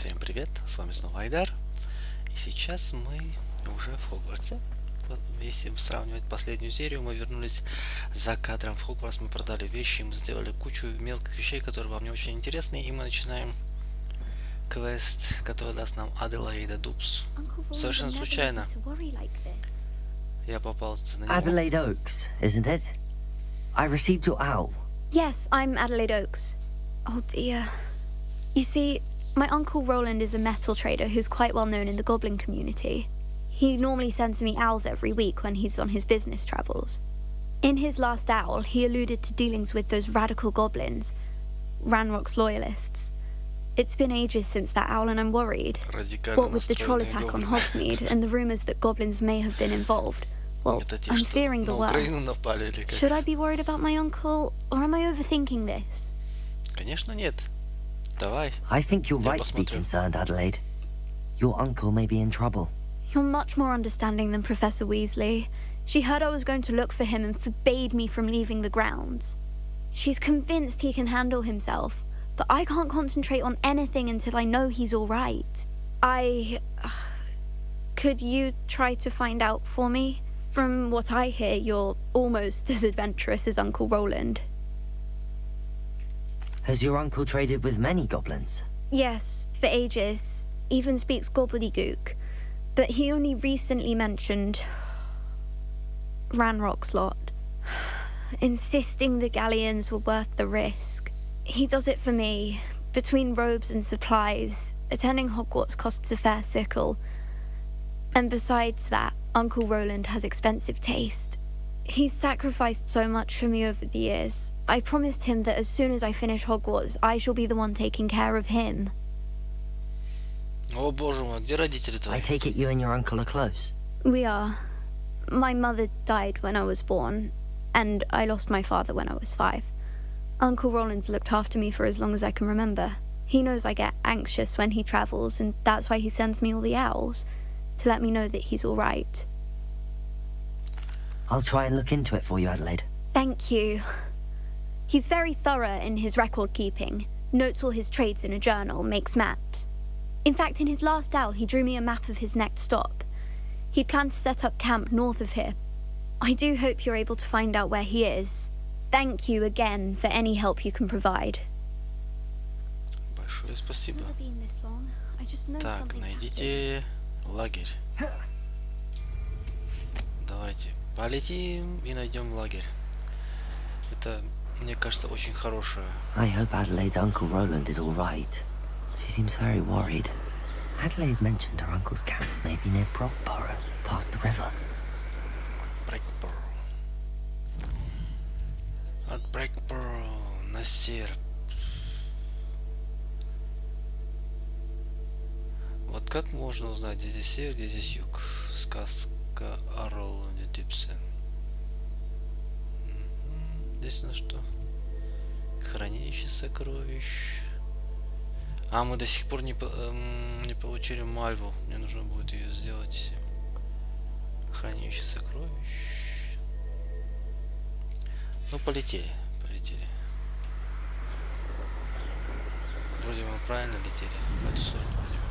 Всем привет, с вами снова Айдар. И сейчас мы уже в Хогвартсе. Вот, если сравнивать последнюю серию, мы вернулись за кадром в Хогвартс, мы продали вещи, мы сделали кучу мелких вещей, которые вам не очень интересны, и мы начинаем квест, который даст нам Аделаида Дубс. Совершенно случайно я попался на него. Adelaide Oaks, isn't it? I received your owl. Yes, I'm Adelaide Oaks. Oh dear. You see, my uncle Roland is a metal trader who's quite well known in the goblin community. He normally sends me owls every week when he's on his business travels. In his last owl, he alluded to dealings with those radical goblins, Ranrock's loyalists. It's been ages since that owl and I'm worried. What with the troll attack on Hogsmeade and the rumours that goblins may have been involved, well, I'm fearing the worst. Should I be worried about my uncle, or am I overthinking this? Конечно нет. Давай. I think you're right to be concerned, Adelaide. Your uncle may be in trouble. You're much more understanding than Professor Weasley. She heard I was going to look for him and forbade me from leaving the grounds. She's convinced he can handle himself, but I can't concentrate on anything until I know he's all right. Could you try to find out for me? From what I hear, you're almost as adventurous as Uncle Roland. Has your uncle traded with many goblins? Yes, for ages. Even speaks gobbledygook. But he only recently mentioned Ranrock's lot, insisting the galleons were worth the risk. He does it for me. Between robes and supplies, attending Hogwarts costs a fair sickle. And besides that, Uncle Roland has expensive taste. He's sacrificed so much for me over the years. I promised him that as soon as I finish Hogwarts, I shall be the one taking care of him. О боже мой, где родители твои? I take it you and your uncle are close. We are. My mother died when I was born, and I lost my father when I was 5. Uncle Roland's looked after me for as long as I can remember. He knows I get anxious when he travels, and that's why he sends me all the owls, to let me know that he's all right. I'll try and look into it for you, Adelaide. Thank you. He's very thorough in his record keeping, notes all his trades in a journal, makes maps. In fact, in his last owl, he drew me a map of his next stop. He'd planned to set up camp north of here. I do hope you're able to find out where he is. Thank you again for any help you can provide. Большое спасибо. Так, найдите лагерь. Давайте полетим и найдем лагерь. Это, мне кажется, очень хорошее. I hope Adelaide's Uncle Roland is all right. She seems very worried. Adelaide mentioned her uncle's camp may be near Brockborough, past the river. От Брекборо на север. Вот как можно узнать, где здесь север, где здесь юг? Сказка о Роуланде Дубсе. Здесь у нас что? Хранилище сокровищ. А, мы до сих пор не получили Мальву. Мне нужно будет ее сделать. Хранилище сокровищ. Ну, полетели. Вроде мы правильно летели. В эту сторону вроде бы.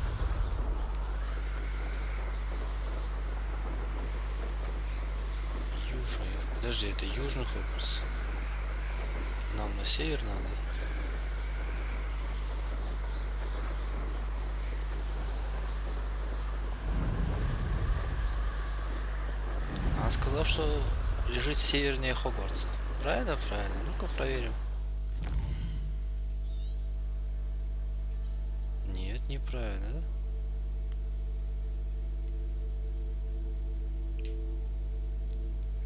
Южный. Подожди, это южный Хогвартс. Нам на север надо. Она сказала, что лежит севернее Хогвартса. Правильно? Правильно. Ну-ка проверим. Нет, неправильно, да?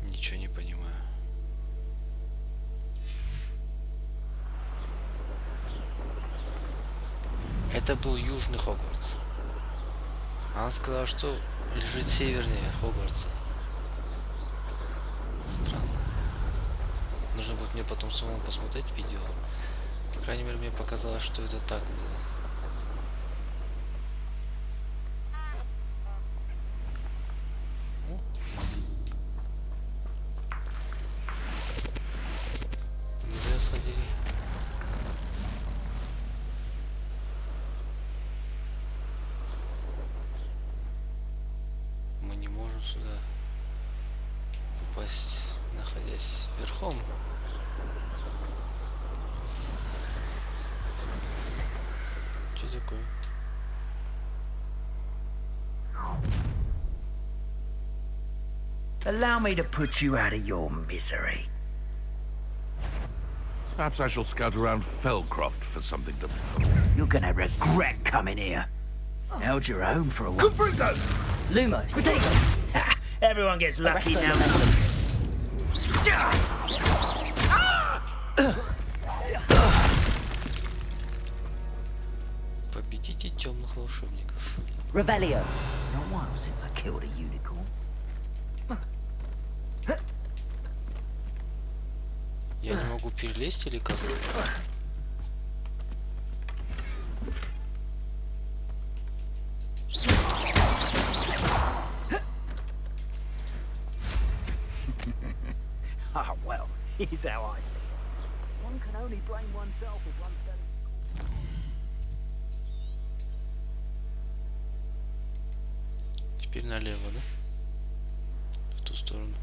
Ничего не понимаю. Это был южный Хогвартс. Она сказала, что лежит севернее Хогвартса. Странно. Нужно будет мне потом самому посмотреть видео. По крайней мере, мне показалось, что это так было. сходили. можем сюда попасть, находясь верхом. Что такое? Allow me to put you out of your misery. Perhaps I shall scout around Felcroft for something to... You're gonna regret coming here. Held your own for a while. Lumos, potato. Ha, everyone gets lucky now. Победите темных волшебников. Revelio. Been a while since I killed a unicorn. Я не могу перелезть или как? Ah, well, here's how I see it. One can only blame oneself if one's done. Теперь налево, да? В ту сторону.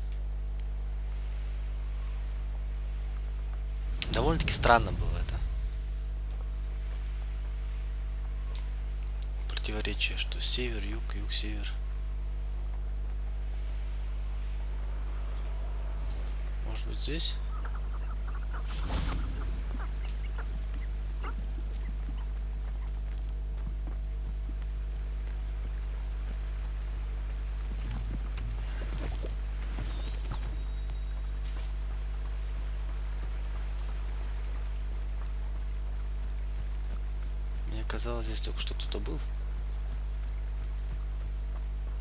Довольно-таки странно было это. Противоречие, что север, юг, юг, север. Может быть здесь? Мне казалось, здесь только что кто-то был.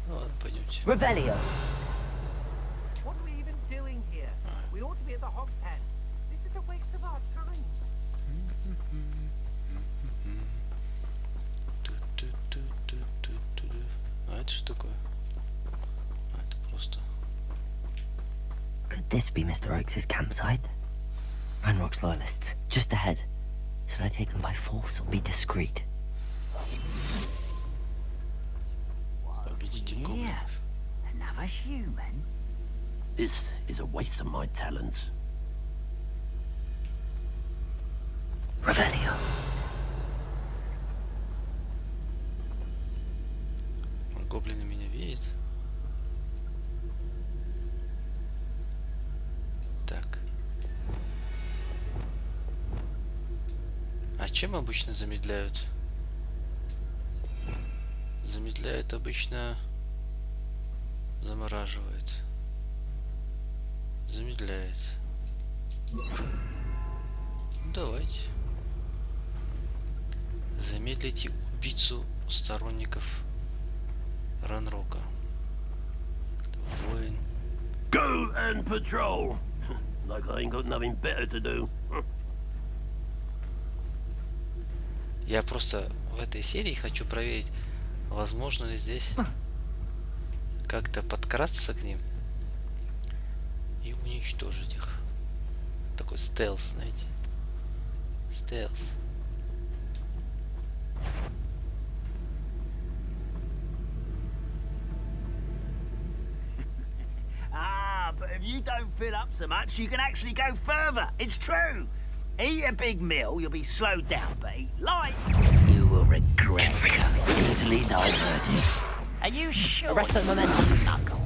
Ну ладно, пойдемте. Revelio. What are we even doing here? We ought to be at the hog pen. This is a waste of our time. Ту-ту-ту-ту-ту-ту. А это что такое? А, это просто... Could this be Mr. Oakes' campsite? Ranrock's loyalists, just ahead. Should I take them by force or be discreet? Победите Yeah, гоблинов. another human. This is a waste of my talents. Revelio. Гоблины меня видят. Так. А чем обычно замедляют? Замедляют обычно... Замораживает. Замедляет. Ну, давайте. Замедлите убийцу сторонников Ранрока. Воин. Go and patrol. Like I ain't got nothing better to do. Я просто в этой серии хочу проверить, возможно ли здесь как-то подкрасться к ним и уничтожить их. Такой стелс, знаете. Стелс. Ah, but if you don't fill up so much, you can actually go further. It's true. Eat a big meal, you'll be slowed down, but eat light. You will regret it. Easily diverted. Are you sure? Arrest the momentum. Knuckle.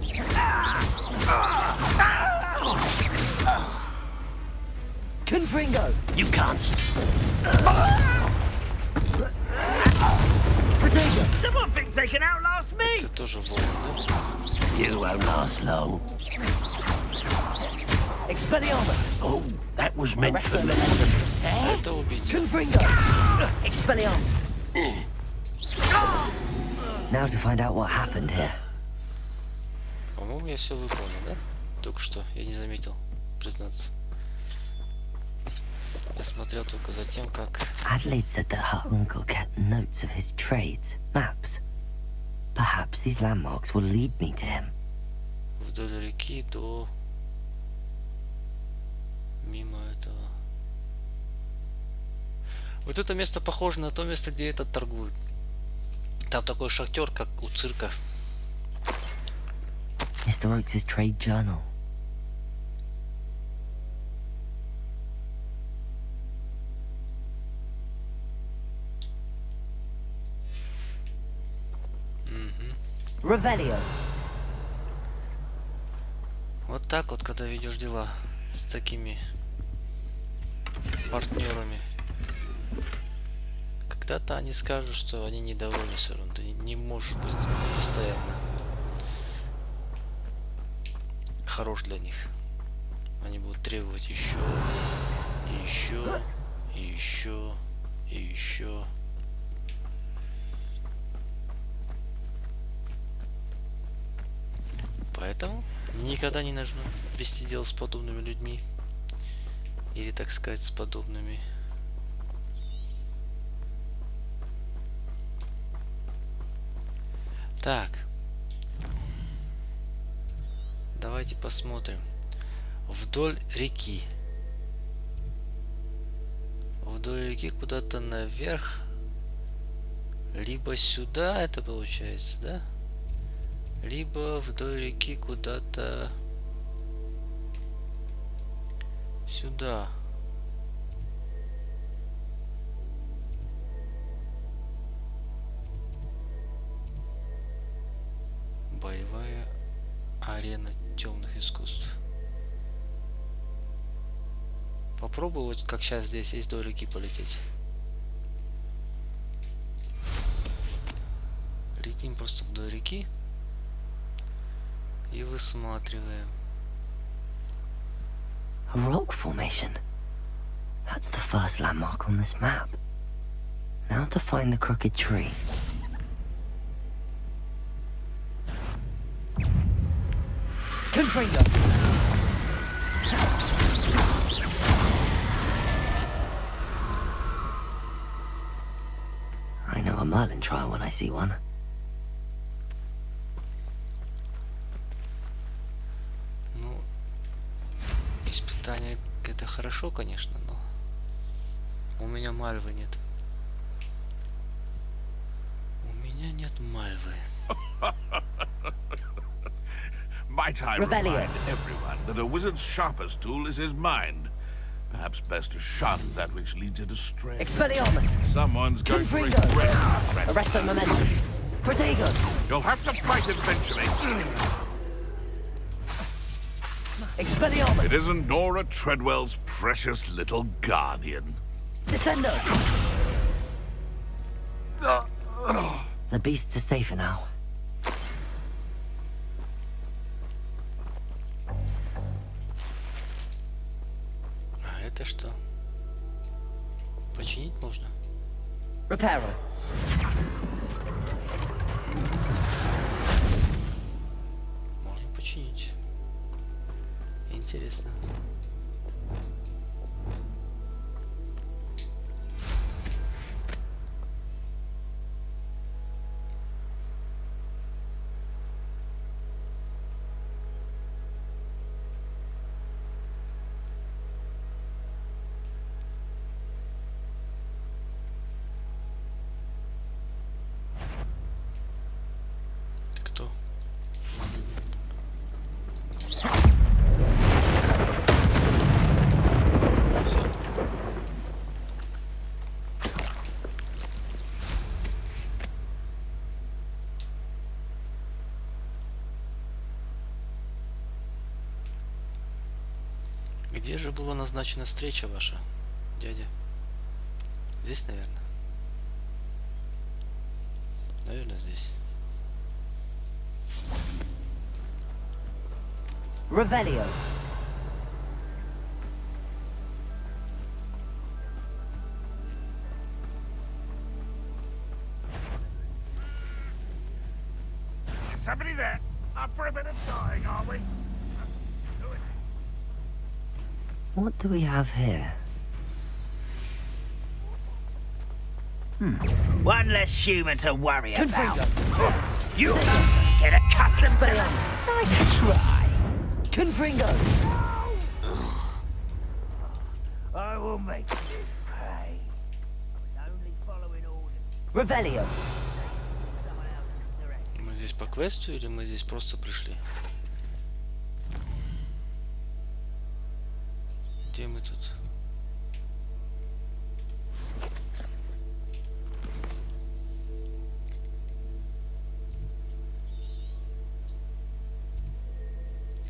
Confringo. You can't. Potato. Someone thinks they can outlast me. Это тоже воин, да? You won't last long. Expelliarmus. Oh, that was meant Arrest for the me. momentum. Это убийца. Confringo. Expelliarmus. Now to find out what happened here. По-моему, я все выполнил, да? Только что. Я не заметил, признаться. Я смотрел только за тем, как... Adelaide said that her uncle kept notes of his trades, maps. Perhaps these landmarks will lead me to him. Вдоль реки до... Мимо этого... Вот это место похоже на то место, где этот торгует. Там такой шахтер, как у цирка. Mr. Oakes' trade journal. Revelio. Вот так вот, когда ведешь дела с такими партнерами. Когда-то они скажут, что они недовольны все равно. Ты не можешь быть постоянно хорош для них. Они будут требовать еще, и еще, и еще, и еще. Поэтому никогда не нужно вести дело с подобными людьми. Или, так сказать, с подобными. Так. Давайте посмотрим. Вдоль реки. Вдоль реки куда-то наверх. Либо сюда это получается, да? Либо вдоль реки куда-то сюда. Боевая арена темных искусств. Попробую вот как сейчас здесь есть до реки полететь. Летим просто вдоль реки. И высматриваем. A rock formation. That's the first landmark on this map. Now to find the crooked tree. Confringo. I know a Merlin trial when I see one. Ну, испытание это хорошо, конечно, но у меня мальвы нет. У меня нет мальвы. Might I remind everyone that a wizard's sharpest tool is his mind. Perhaps best to shun that which leads it astray. Expelliarmus. Someone's going to Confringo. regret this. Arresto momentum. Protego. You'll have to fight it eventually. Expelliarmus. It isn't Nora Treadwell's precious little guardian. Descendo. The beasts are safer now. А это что? Починить можно? Reparo. Можно починить. Интересно. Кто? Всё. Где же была назначена встреча ваша, дядя? Здесь, наверное. Наверное, здесь. Revelio. Is somebody there? Up for a bit of dying, are we? What do we have here? One less human to worry about. Confringo. You get accustomed to that. Expelliarmus. Nice try. Confringo. I will make you pay. I was only following orders. Revelio. Someone else's direction. Мы здесь по квесту или мы здесь просто пришли? Где мы тут?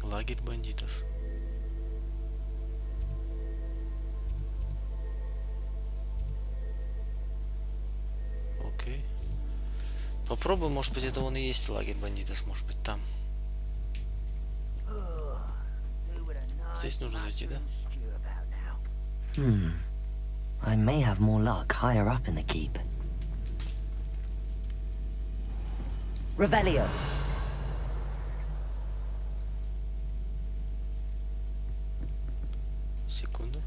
Лагерь бандитов. Окей. Попробуем, может быть, это он и есть лагерь бандитов, может быть, там. Здесь нужно зайти, да? I may have more luck higher up in the keep. Revelio. Секунду.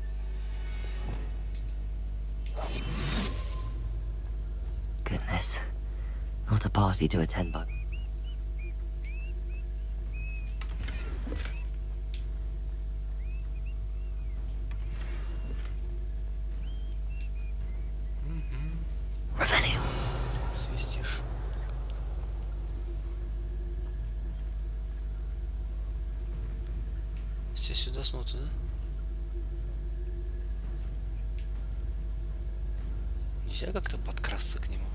Goodness. Not a party to attend, but... Revelio. Свистишь. Все сюда смотрят, да? Нельзя как-то подкрасться к нему?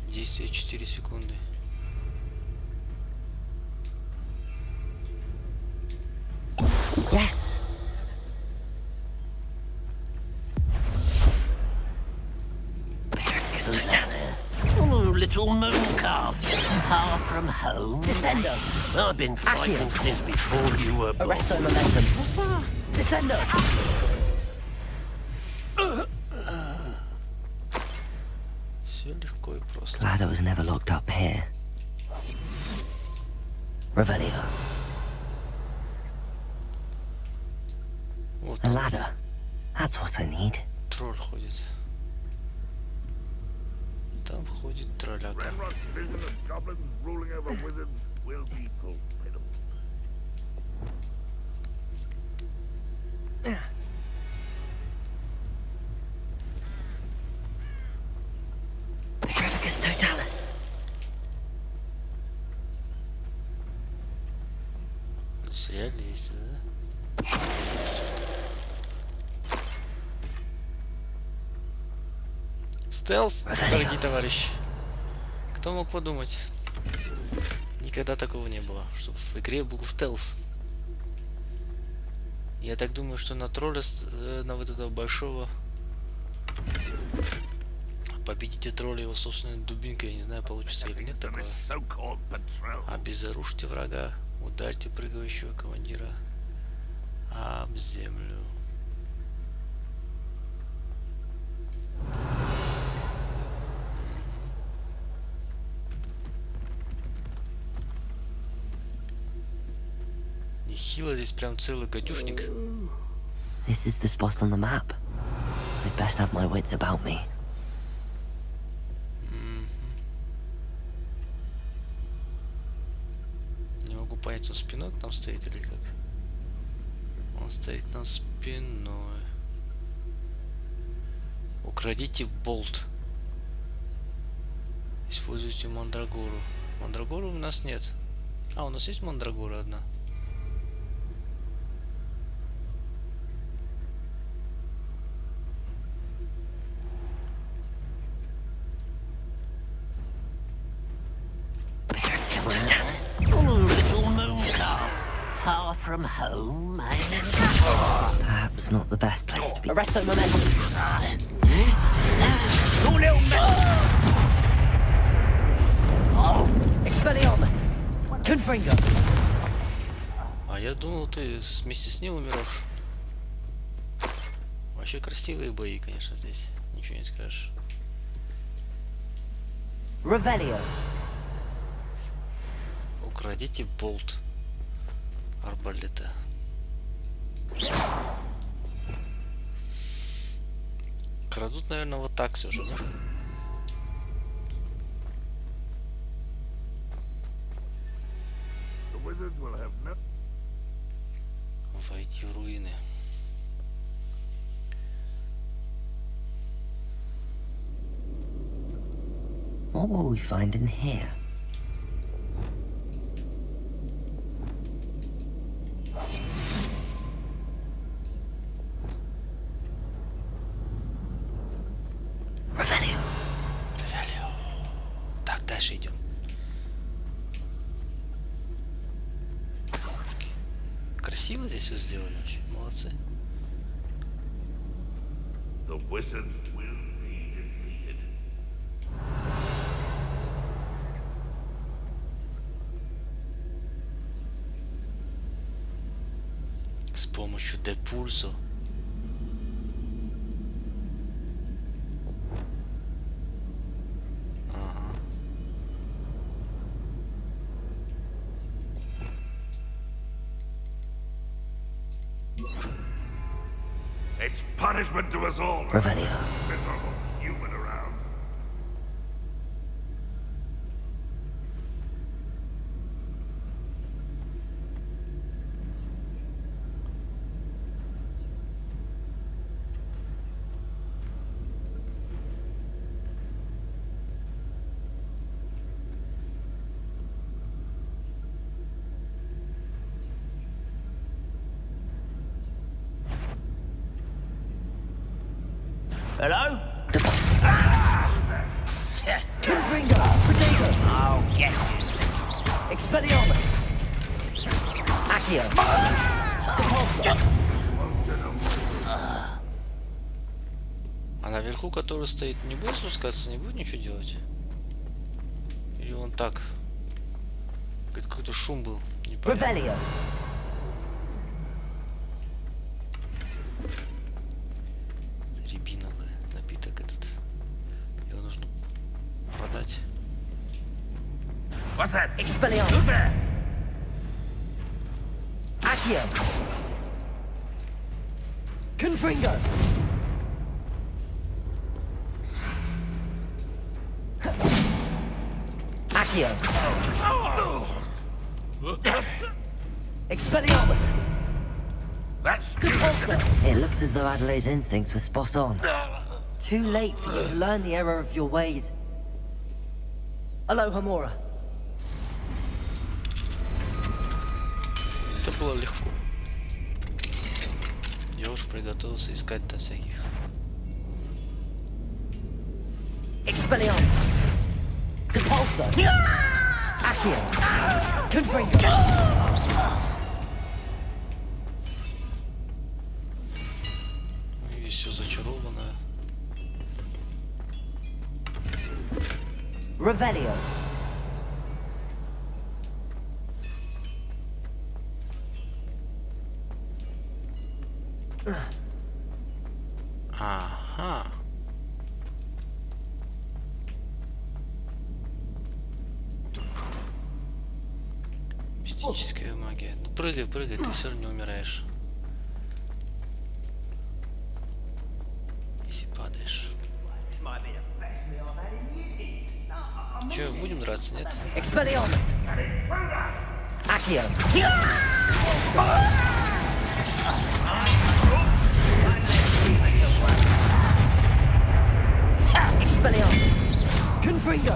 Действие 4 секунды. Yes. Oh, little moon calf, far from home. Descendo. I've been fighting since before you were born. Arresto momentum. Descendo. Все легко и просто. Glad I was never locked up here. Revelio. Вот A там ladder. That's what I need. тролль ходит. Там ходит тролляка. Ranrock's vision of goblins ruling over wizards will be fulfilled. Petrificus totalis. Здесь реально есть, да? Стелс, дорогие товарищи. Кто мог подумать? Никогда такого не было, чтобы в игре был стелс. Я так думаю, что на тролля, на вот этого большого, победите тролля его собственной дубинкой, я не знаю, получится или нет такое. Обезоружьте врага, ударьте прыгающего командира об землю. Нехило, здесь прям целый гадюшник. This is the spot on the map. I'd best have my wits about me. Не могу понять, он спиной к нам стоит или как? Он стоит к нам спиной. Украдите болт. Используйте мандрагору. Мандрагору у нас нет. А, у нас есть мандрагора одна. Far from home, Perhaps not the best place to be. Arresto momentum. Expelliarmus. Confringo. А я думал, ты вместе с ним умрешь. Вообще красивые бои, конечно, здесь. Ничего не скажешь. Revelio. Украдите болт арбалета. Крадут, наверное, вот так все же, да? Войти в руины. What will we find in here? Revelio. Ревелио. Так, дальше идем. Красиво здесь все сделали, очень молодцы. The wizards will be defeated. С помощью депульсо. Ага. It's punishment to us all. Revelio. Miserable human around. Hello? Dubs. Confringo! Potato! Oh, get this. Expelliarmus. Accio. Depulso. А наверху, который стоит, не будет спускаться, не будет ничего делать? Или он так? Какой-то шум был. Непонятно. Revelio. Рябиновый напиток этот. Его нужно продать. What's that? Who's Expelliarmus. there? Accio. Confringo. Accio. Expelliarmus. That's Depulso. It looks as though Adelaide's instincts were spot on. Too late for you to learn the error of your ways. Aloha Mora. Это было легко. Я уж приготовился искать там всяких. Expelliarmus. Depulso. Accio. Confringo. Здесь все зачаровано. Revelio. Ага. Мистическая магия. Ну прыгай, прыгай, ты все равно не умираешь. Если падаешь. Че, будем драться, нет? Expelliarmus. Accio. Expelliarmus. Confringo.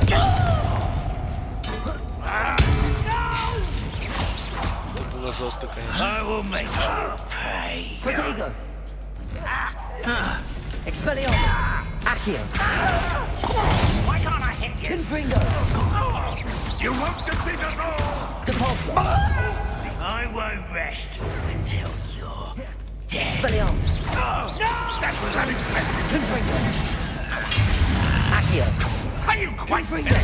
Это было жестко, конечно. I will make you pay. Protego. Expelliarmus. Accio. Why can't I hit you? Confringo. You won't defeat us all! Depulso. I won't rest until you're dead. Expelliarmus. That was unexpected! Confringo. Accio. Are you quite Confringo.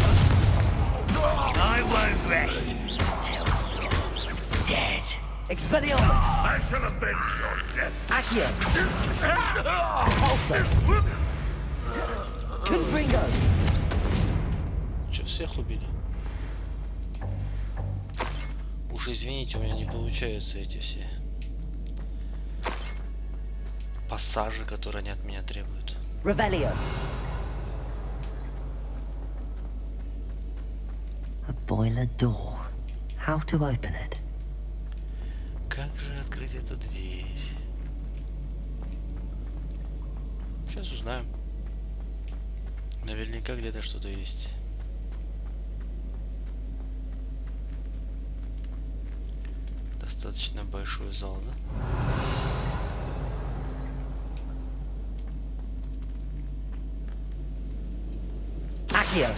I won't rest until you're dead. Expelliarmus. I shall avenge your death! Accio. Depulso. Confringo. Че, всех убили? Уж извините, у меня не получаются эти все пассажи, которые они от меня требуют. Revelio. A boiler door. How to open it? Как же открыть эту дверь? Сейчас узнаем. Наверняка где-то что-то есть. Достаточно большой зал, да? Accio.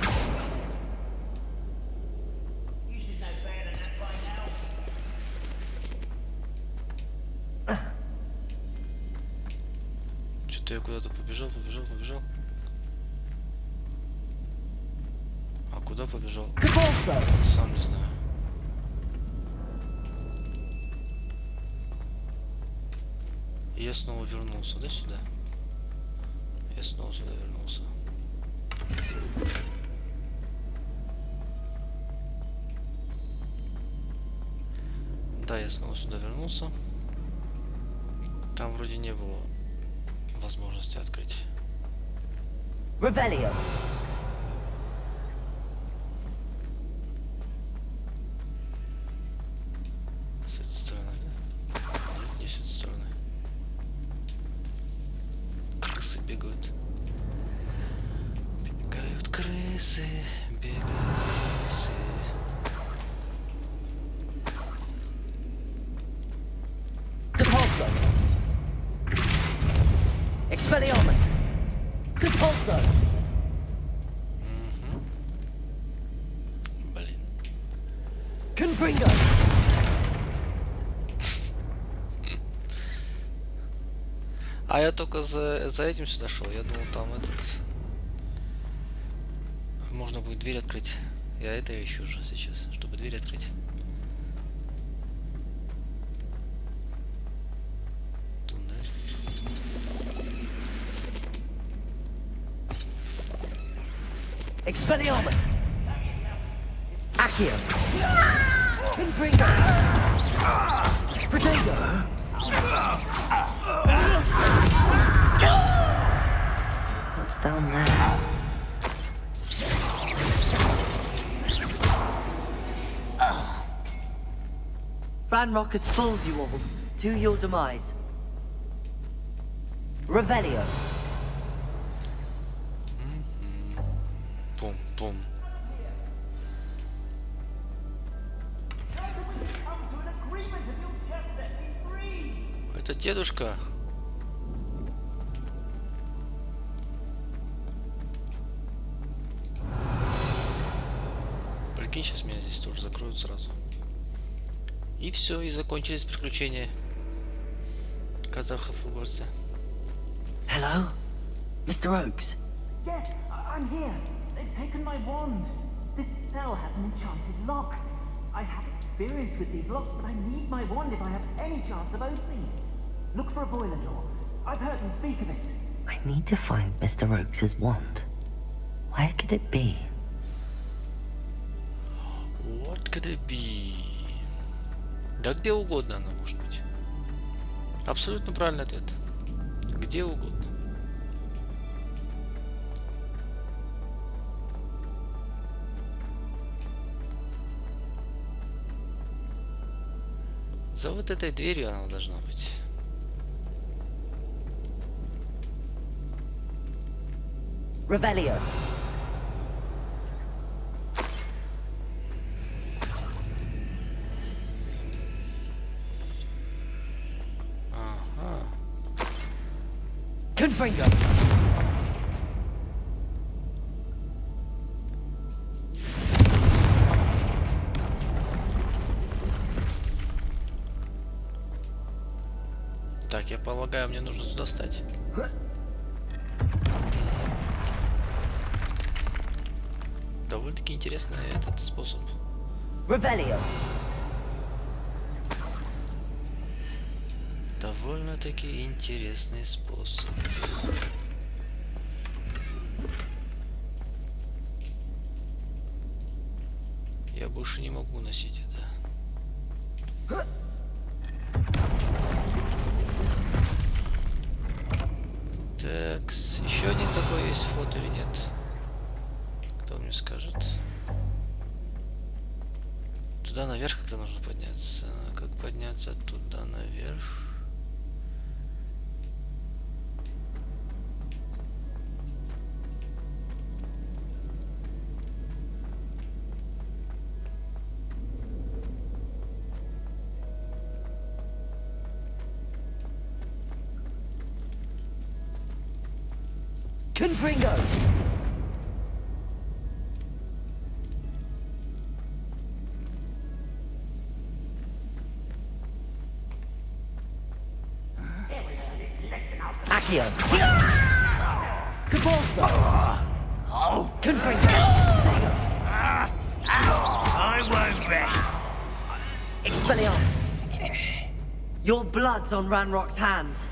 Что-то я куда-то побежал. А куда побежал? Сам не знаю. И я снова вернулся, да, сюда? Я снова сюда вернулся. Да, я снова сюда вернулся. Там вроде не было возможности открыть. Revelio. С этой стороны, да? Нет, не с этой стороны. Крысы бегают. Бегают крысы, бегают крысы. Depulso. Expelliarmus. Depulso. Блин. Confringo. А я только за этим сюда шел. Я думал, там этот... Можно будет дверь открыть. Я это ищу уже сейчас, чтобы дверь открыть. Туннель. Expelliarmus. Accio. Confringo. Protego. What's down there? Ranroka's fooled you all to your demise. Revelio. Пум-пум. Это дедушка. Прикинь, сейчас меня здесь тоже закроют сразу. И все, и закончились приключения казахов в Хогвартсе. Hello? Mr. Oakes? Yes, I'm here. They've taken my wand. This cell has an enchanted lock. I have experience with these locks, but I need my wand if I have any chance of opening it. Look for a boiler door. I've heard them speak of it. I need to find Mr. Oakes' wand. Where could it be? What could it be? Да где угодно она может быть. Абсолютно правильный ответ. Где угодно. За вот этой дверью она должна быть. Revelio. Ага. Confringo. Так, я полагаю, мне нужно сюда встать. Довольно-таки интересный этот способ. Revelio. Довольно-таки интересный способ. Я больше не могу носить это. Такс. Еще один такой есть вход или нет? Кто мне скажет? Туда наверх как-то нужно подняться. Как подняться туда наверх? Confringo! Accio! Cabalso! Confringo! I won't rest. Expelliarmus! Your blood's on Ranrock's hands.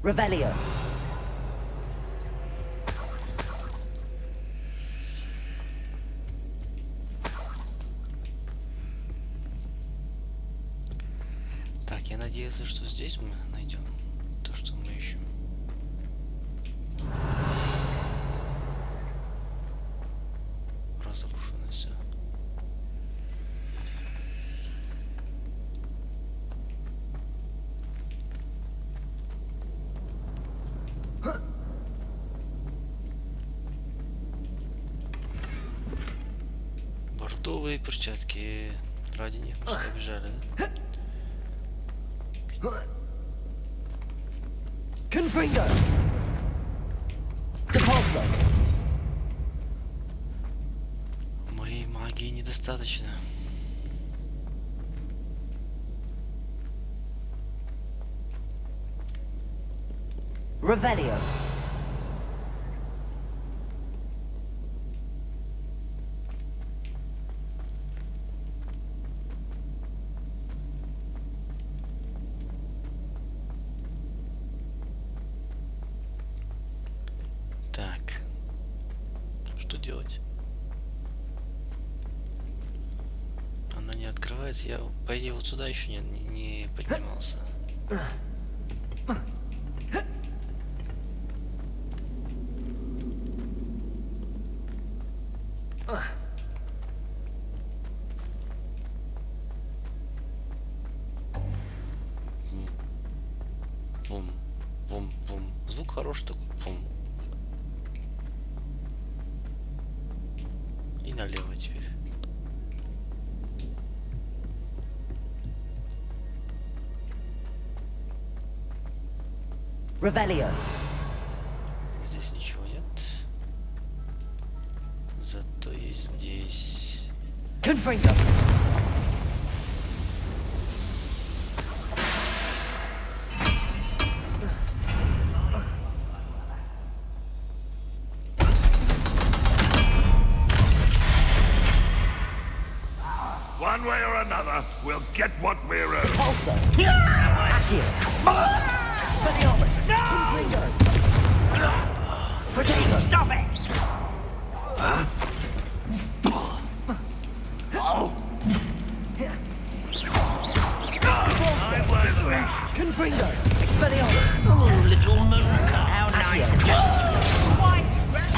Revelio. Так, я надеюсь, что здесь мы найдем то, что мы ищем. Разрушено все. Бордовые перчатки. Ради них мы сюда бежали, да? Confringo! Depulso! Моей магии недостаточно. Revelio. Так. Что делать? Она не открывается. Я, по идее, вот сюда еще не поднимался. Пум, пум, пум. Звук хороший такой. Пум. И налево теперь. Revelio. Здесь ничего нет. Зато есть здесь. Confringo. One way or another, we'll get what we're owed. Pulso. Accio. Expelliarmus. Confringo. Protego. Stop it! I won't rest. Confringo. Expelliarmus. Oh, little moon cut. How nice.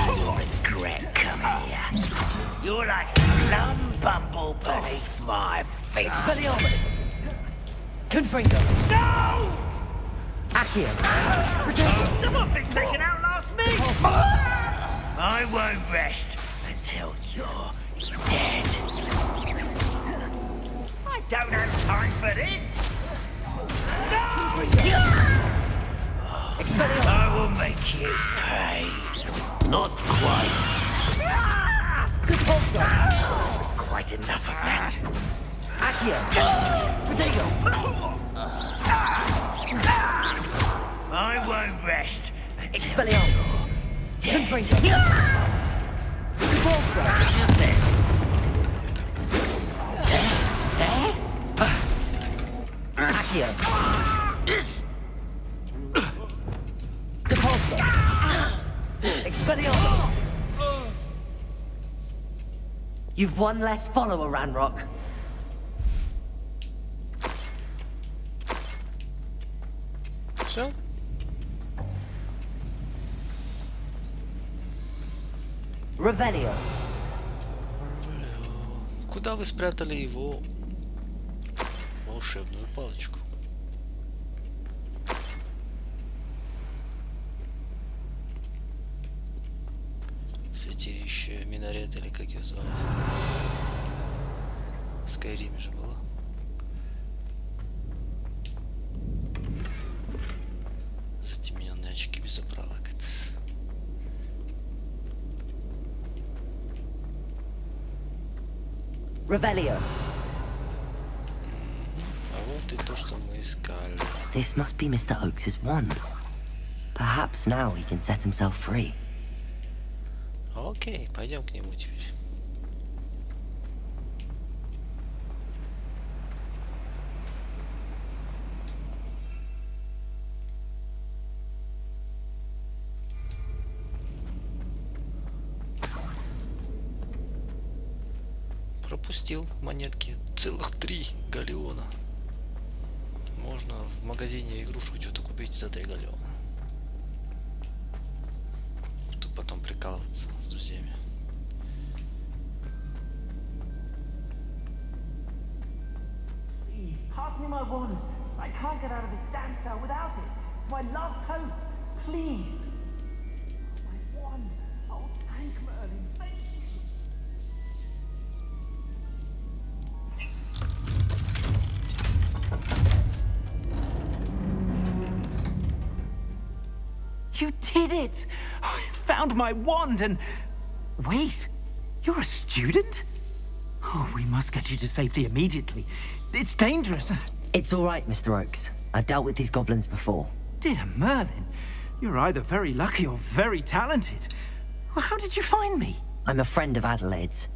You'll regret coming here. You're like a lump bumble beneath my feet. Expelliarmus. Confringo. No! Accio. Protego. Someone been taken out last minute. I won't rest until you're dead. I don't have time for this. No! Expelliarmus. I will make you pay. Not quite. Depulso. There's quite enough of that. Accio. Protego. I won't rest until Expelliarmus. you're dead. Confringo. Depulso. Accio. Depulso. Expelliarmus. You've one less follower, Ranrock. Все? Revelio. Куда вы спрятали его волшебную палочку? Святилище, минарет или как ее звали? В Скайриме же было. Затемненные очки без оправок. Revelio. А вот и то, что мы искали. This must be Mr. Oakes' wand. Perhaps now he can set himself free. Окей, пойдем к нему теперь. Пропустил монетки. Целых 3 галеона. Можно в магазине игрушек что-то купить за 3 галеона. Тут потом прикалываться с друзьями. Please, pass me my wand. I can't get out of this damn cell without it. It's my last hope. Please. My wand. Oh, thank Merlin. Thank you. You did it! I found my wand and... Wait, you're a student? Oh, we must get you to safety immediately. It's dangerous. It's all right, Mr. Oakes. I've dealt with these goblins before. Dear Merlin, you're either very lucky or very talented. Well, how did you find me? I'm a friend of Adelaide's.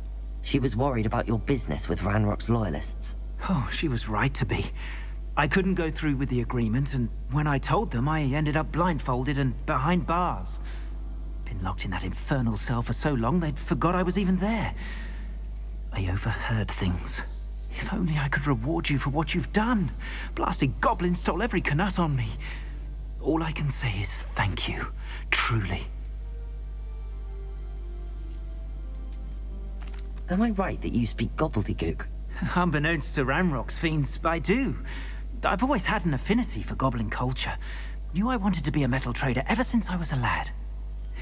She was worried about your business with Ranrock's loyalists. Oh, she was right to be. I couldn't go through with the agreement, and when I told them, I ended up blindfolded and behind bars. Been locked in that infernal cell for so long, they'd forgot I was even there. I overheard things. If only I could reward you for what you've done. Blasted goblin stole every canut on me. All I can say is thank you, truly. Am I right that you speak gobbledygook? Unbeknownst to Ranrock's fiends, I do. I've always had an affinity for goblin culture. Knew I wanted to be a metal trader ever since I was a lad.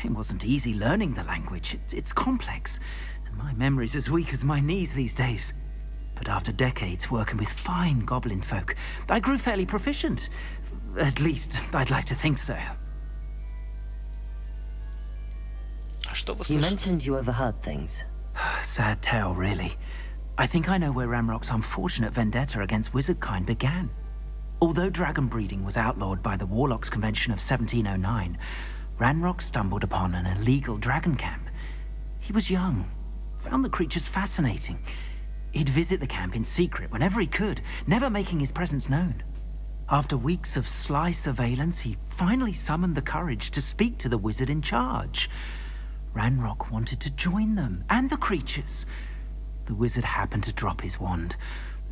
It wasn't easy learning the language. It's complex, and my memory's as weak as my knees these days. But after decades working with fine goblin folk, I grew fairly proficient. At least, I'd like to think so. А что вы You слышали? mentioned you overheard things. Sad tale, really. I think I know where Ranrock's unfortunate vendetta against wizardkind began. Although dragon breeding was outlawed by the Warlocks Convention of 1709, Ranrock stumbled upon an illegal dragon camp. He was young, found the creatures fascinating. He'd visit the camp in secret whenever he could, never making his presence known. After weeks of sly surveillance, he finally summoned the courage to speak to the wizard in charge. Ranrock wanted to join them, and the creatures. The wizard happened to drop his wand.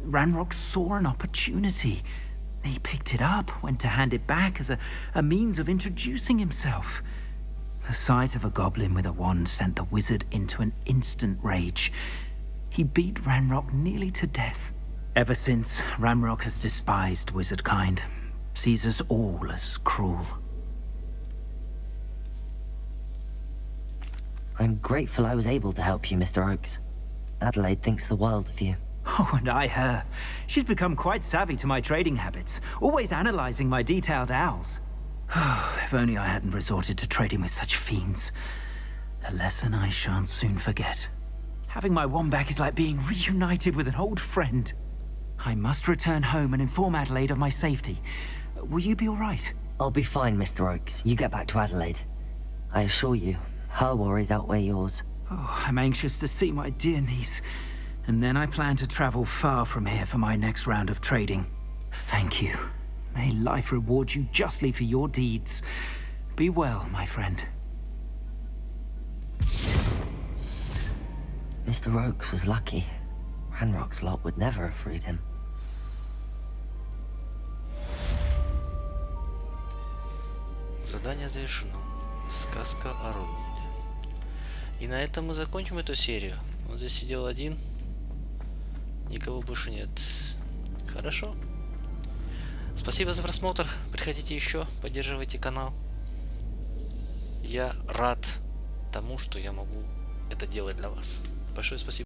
Ranrock saw an opportunity. He picked it up, went to hand it back as a means of introducing himself. The sight of a goblin with a wand sent the wizard into an instant rage. He beat Ranrock nearly to death. Ever since, Ranrock has despised wizardkind, sees us all as cruel. I'm grateful I was able to help you, Mr. Oakes. Adelaide thinks the world of you. Oh, and I her. She's become quite savvy to my trading habits, always analyzing my detailed owls. If only I hadn't resorted to trading with such fiends. A lesson I shan't soon forget. Having my wand back is like being reunited with an old friend. I must return home and inform Adelaide of my safety. Will you be all right? I'll be fine, Mr. Oakes. You get back to Adelaide. I assure you, her worries outweigh yours. Oh, I'm anxious to see my dear niece. And then I plan to travel far from here for my next round of trading. Thank you. May life reward you justly for your deeds. Be well, my friend. Mr. Oakes was lucky. Ranrock's lot would never have freed him. Задание завершено. Сказка о Роуланде. И на этом мы закончим эту серию. Он здесь сидел один. Никого больше нет. Хорошо. Спасибо за просмотр. Приходите еще, поддерживайте канал. Я рад тому, что я могу это делать для вас. Большое спасибо.